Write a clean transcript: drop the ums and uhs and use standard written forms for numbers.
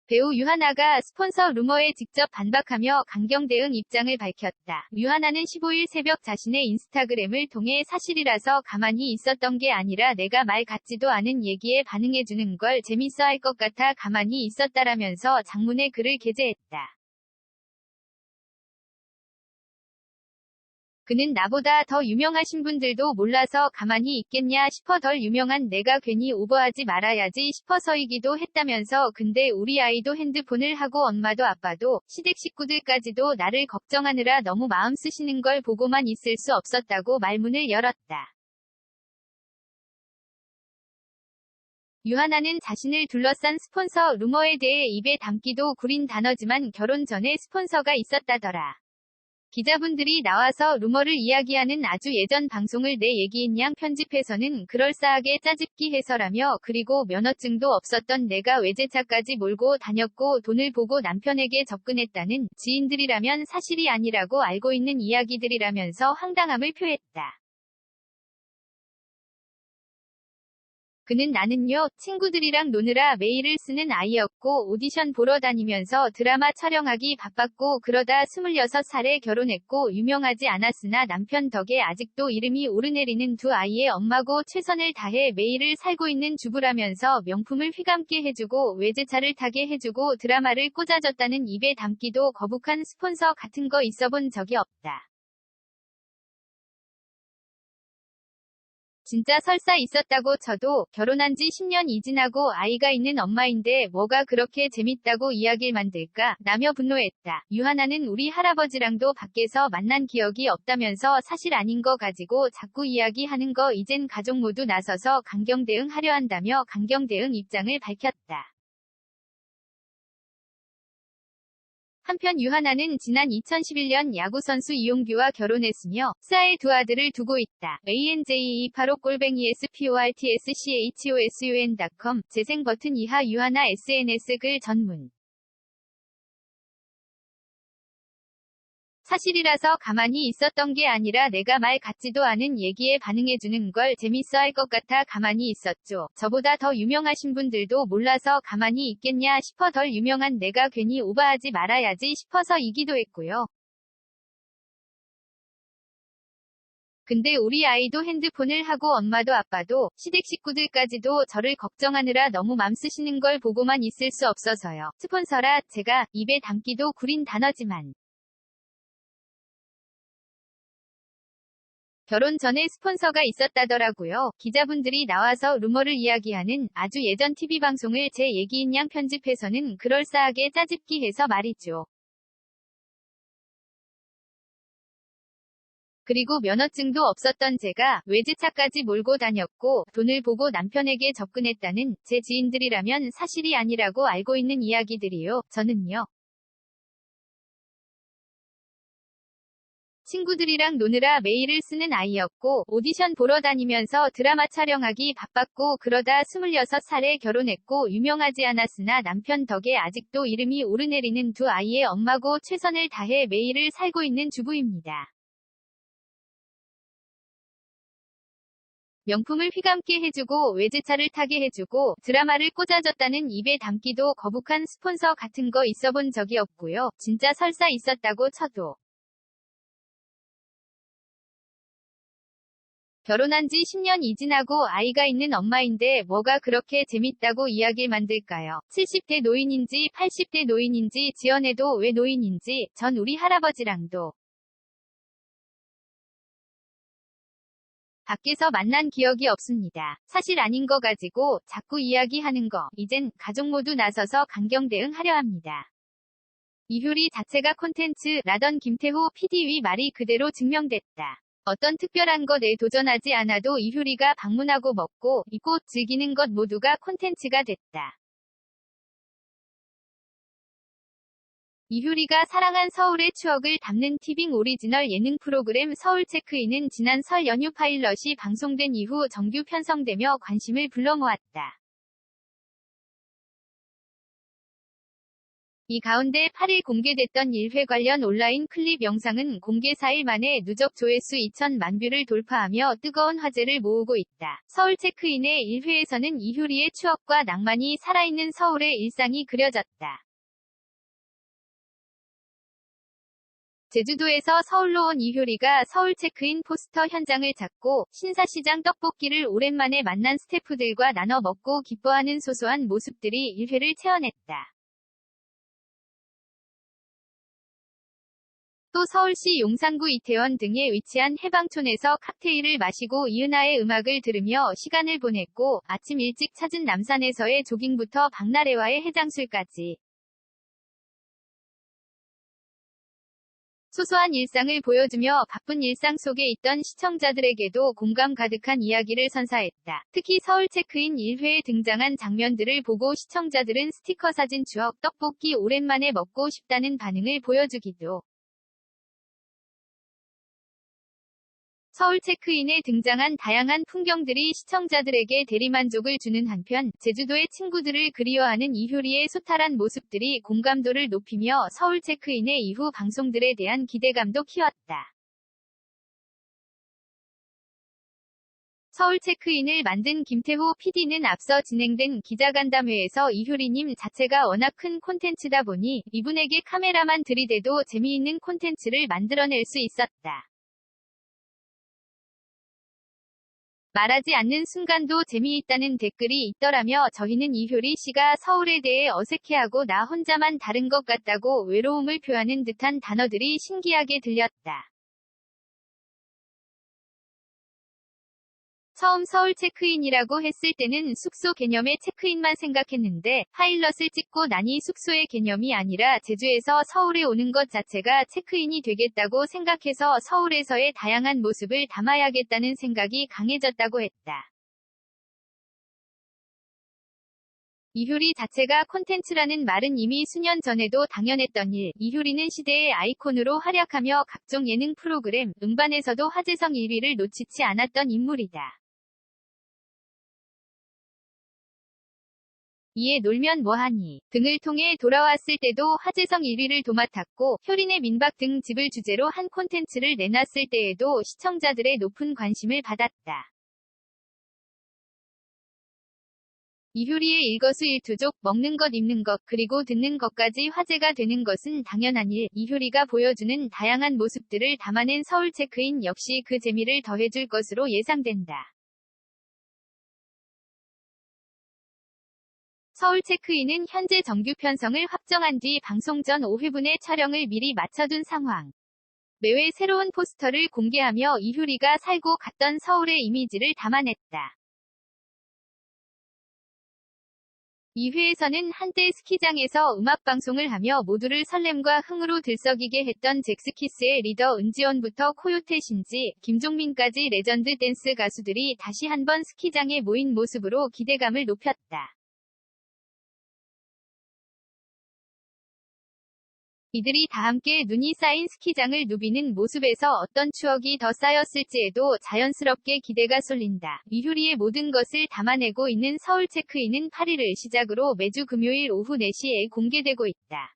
배우 유하나가 스폰서 루머에 직접 반박하며 강경 대응 입장을 밝혔다. 유하나는 15일 새벽 자신의 인스타그램을 통해 사실이라서 가만히 있었던 게 아니라 내가 말 같지도 않은 얘기에 반응해주는 걸 재밌어 할 것 같아 가만히 있었다라면서 장문의 글을 게재했다. 그는 나보다 더 유명하신 분들도 몰라서 가만히 있겠냐 싶어 덜 유명한 내가 괜히 오버하지 말아야지 싶어서이기도 했다면서 근데 우리 아이도 핸드폰을 하고 엄마도 아빠도 시댁 식구들까지도 나를 걱정하느라 너무 마음 쓰시는 걸 보고만 있을 수 없었다고 말문을 열었다. 유하나는 자신을 둘러싼 스폰서 루머에 대해 입에 담기도 구린 단어지만 결혼 전에 스폰서가 있었다더라. 기자분들이 나와서 루머를 이야기하는 아주 예전 방송을 내 얘기인 양 편집해서는 그럴싸하게 짜집기 해서라며 그리고 면허증도 없었던 내가 외제차까지 몰고 다녔고 돈을 보고 남편에게 접근했다는 지인들이라면 사실이 아니라고 알고 있는 이야기들이라면서 황당함을 표했다. 그는 나는요, 친구들이랑 노느라 메일을 쓰는 아이였고 오디션 보러 다니면서 드라마 촬영하기 바빴고 그러다 26살에 결혼했고 유명하지 않았으나 남편 덕에 아직도 이름이 오르내리는 두 아이의 엄마고 최선을 다해 매일을 살고 있는 주부라면서 명품을 휘감게 해주고 외제차를 타게 해주고 드라마를 꽂아줬다는 입에 담기도 거북한 스폰서 같은 거 있어본 적이 없다. 진짜 설사 있었다고 쳐도 결혼한 지 10년이 지나고 아이가 있는 엄마인데 뭐가 그렇게 재밌다고 이야기를 만들까? 라며 분노했다. 유하나는 우리 할아버지랑도 밖에서 만난 기억이 없다면서 사실 아닌 거 가지고 자꾸 이야기하는 거 이젠 가족 모두 나서서 강경 대응하려 한다며 강경 대응 입장을 밝혔다. 한편 유하나는 지난 2011년 야구선수 이용규와 결혼했으며 스아의 두 아들을 두고 있다. anj285sportschon.com 재생 버튼 이하 유하나 SNS 글 전문 사실이라서 가만히 있었던 게 아니라 내가 말 같지도 않은 얘기에 반응해주는 걸 재밌어 할 것 같아 가만히 있었죠. 저보다 더 유명하신 분들도 몰라서 가만히 있겠냐 싶어 덜 유명한 내가 괜히 오버하지 말아야지 싶어서이기도 했고요. 근데 우리 아이도 핸드폰을 하고 엄마도 아빠도 시댁 식구들까지도 저를 걱정하느라 너무 맘 쓰시는 걸 보고만 있을 수 없어서요. 스폰서라 제가 입에 담기도 구린 단어지만 결혼 전에 스폰서가 있었다더라고요. 기자분들이 나와서 루머를 이야기하는 아주 예전 TV 방송을 제 얘기인 양 편집해서는 그럴싸하게 짜집기 해서 말이죠. 그리고 면허증도 없었던 제가 외제차까지 몰고 다녔고 돈을 보고 남편에게 접근했다는 제 지인들이라면 사실이 아니라고 알고 있는 이야기들이요. 저는요. 친구들이랑 노느라 메일을 쓰는 아이였고 오디션 보러 다니면서 드라마 촬영하기 바빴고 그러다 26살에 결혼했고 유명하지 않았으나 남편 덕에 아직도 이름이 오르내리는 두 아이의 엄마고 최선을 다해 매일을 살고 있는 주부입니다. 명품을 휘감게 해주고 외제차를 타게 해주고 드라마를 꽂아줬다는 입에 담기도 거북한 스폰서 같은 거 있어본 적이 없고요. 진짜 설사 있었다고 쳐도 결혼한 지 10년이 지나고 아이가 있는 엄마인데 뭐가 그렇게 재밌다고 이야기를 만들까요? 70대 노인인지 80대 노인인지 지연해도 왜 노인인지 전 우리 할아버지랑도 밖에서 만난 기억이 없습니다. 사실 아닌 거 가지고 자꾸 이야기하는 거 이젠 가족 모두 나서서 강경 대응하려 합니다. 이효리 자체가 콘텐츠라던 김태호 PD의 말이 그대로 증명됐다. 어떤 특별한 것에 도전하지 않아도 이효리가 방문하고 먹고 입고 즐기는 것 모두가 콘텐츠가 됐다. 이효리가 사랑한 서울의 추억을 담는 티빙 오리지널 예능 프로그램 서울 체크인은 지난 설 연휴 파일럿이 방송된 이후 정규 편성되며 관심을 불러모았다. 이 가운데 8일 공개됐던 1회 관련 온라인 클립 영상은 공개 4일 만에 누적 조회수 2천만 뷰를 돌파하며 뜨거운 화제를 모으고 있다. 서울 체크인의 1회에서는 이효리의 추억과 낭만이 살아있는 서울의 일상이 그려졌다. 제주도에서 서울로 온 이효리가 서울 체크인 포스터 현장을 찾고 신사시장 떡볶이를 오랜만에 만난 스태프들과 나눠 먹고 기뻐하는 소소한 모습들이 1회를 채워냈다. 또 서울시 용산구 이태원 등에 위치한 해방촌에서 칵테일을 마시고 이은하의 음악을 들으며 시간을 보냈고 아침 일찍 찾은 남산에서의 조깅부터 박나래와의 해장술까지 소소한 일상을 보여주며 바쁜 일상 속에 있던 시청자들에게도 공감 가득한 이야기를 선사했다. 특히 서울 체크인 1회에 등장한 장면들을 보고 시청자들은 스티커 사진 추억 떡볶이 오랜만에 먹고 싶다는 반응을 보여주기도 서울 체크인에 등장한 다양한 풍경들이 시청자들에게 대리만족을 주는 한편 제주도의 친구들을 그리워하는 이효리의 소탈한 모습들이 공감도를 높이며 서울 체크인의 이후 방송들에 대한 기대감도 키웠다. 서울 체크인을 만든 김태호 PD는 앞서 진행된 기자간담회에서 이효리님 자체가 워낙 큰 콘텐츠다 보니 이분에게 카메라만 들이대도 재미있는 콘텐츠를 만들어낼 수 있었다. 말하지 않는 순간도 재미있다는 댓글이 있더라며 저희는 이효리 씨가 서울에 대해 어색해하고 나 혼자만 다른 것 같다고 외로움을 표하는 듯한 단어들이 신기하게 들렸다. 처음 서울 체크인이라고 했을 때는 숙소 개념의 체크인만 생각했는데 파일럿을 찍고 나니 숙소의 개념이 아니라 제주에서 서울에 오는 것 자체가 체크인이 되겠다고 생각해서 서울에서의 다양한 모습을 담아야겠다는 생각이 강해졌다고 했다. 이효리 자체가 콘텐츠라는 말은 이미 수년 전에도 당연했던 일. 이효리는 시대의 아이콘으로 활약하며 각종 예능 프로그램, 음반에서도 화제성 1위를 놓치지 않았던 인물이다. 이에 놀면 뭐하니 등을 통해 돌아왔을 때도 화제성 1위를 도맡았고 효린의 민박 등 집을 주제로 한 콘텐츠를 내놨을 때에도 시청자들의 높은 관심을 받았다. 이효리의 일거수일투족, 먹는 것 입는 것 그리고 듣는 것까지 화제가 되는 것은 당연한 일. 이효리가 보여주는 다양한 모습들을 담아낸 서울 체크인 역시 그 재미를 더해줄 것으로 예상된다. 서울 체크인은 현재 정규 편성을 확정한 뒤 방송 전 5회분의 촬영을 미리 마쳐둔 상황. 매회 새로운 포스터를 공개하며 이효리가 살고 갔던 서울의 이미지를 담아냈다. 2회에서는 한때 스키장에서 음악방송을 하며 모두를 설렘과 흥으로 들썩이게 했던 잭스키스의 리더 은지원부터 코요태 신지, 김종민까지 레전드 댄스 가수들이 다시 한번 스키장에 모인 모습으로 기대감을 높였다. 이들이 다 함께 눈이 쌓인 스키장을 누비는 모습에서 어떤 추억이 더 쌓였을지에도 자연스럽게 기대가 쏠린다. 이효리의 모든 것을 담아내고 있는 서울 체크인은 8일을 시작으로 매주 금요일 오후 4시에 공개되고 있다.